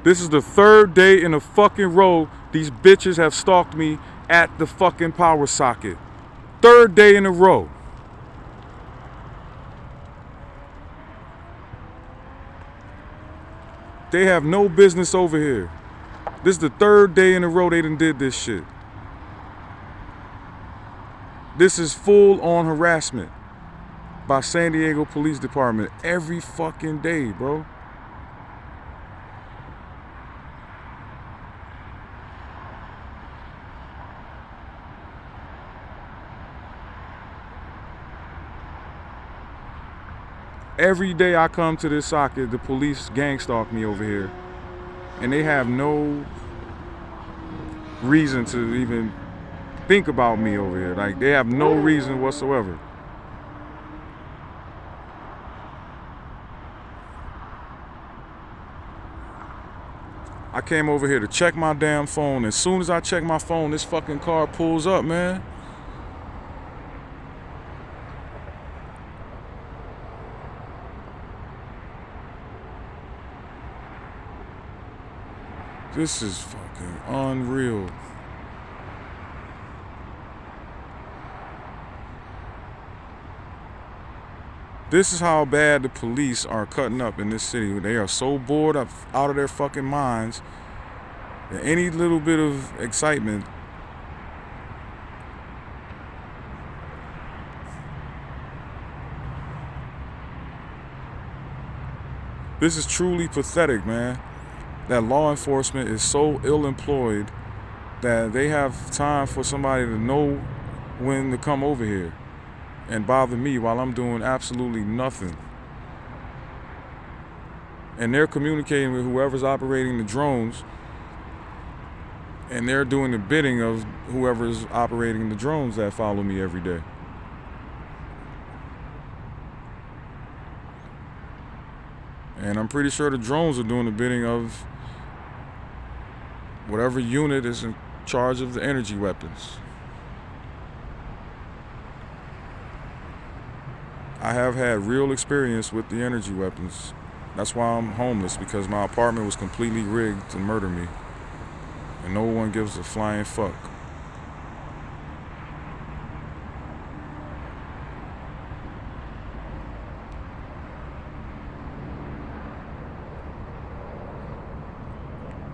This is the third day in a fucking row these bitches have stalked me at the fucking power socket. Third day in a row. They have no business over here. This is the third day in a row they done did this shit. This is full on harassment by San Diego Police Department every fucking day, bro. Every day I come to this socket, the police gang stalk me over here. And they have no reason to even think about me over here. Like, they have no reason whatsoever. I came over here to check my damn phone. As soon as I check my phone, this fucking car pulls up, man. This is fucking unreal. This is how bad the police are cutting up in this city. They are so bored out of their fucking minds that any little bit of excitement this is truly pathetic, man. That law enforcement is so ill-employed that they have time for somebody to know when to come over here and bother me while I'm doing absolutely nothing. And they're communicating with whoever's operating the drones, and they're doing the bidding of whoever's operating the drones that follow me every day. And I'm pretty sure the drones are doing the bidding of whatever unit is in charge of the energy weapons. I have had real experience with the energy weapons. That's why I'm homeless, because my apartment was completely rigged to murder me. And no one gives a flying fuck.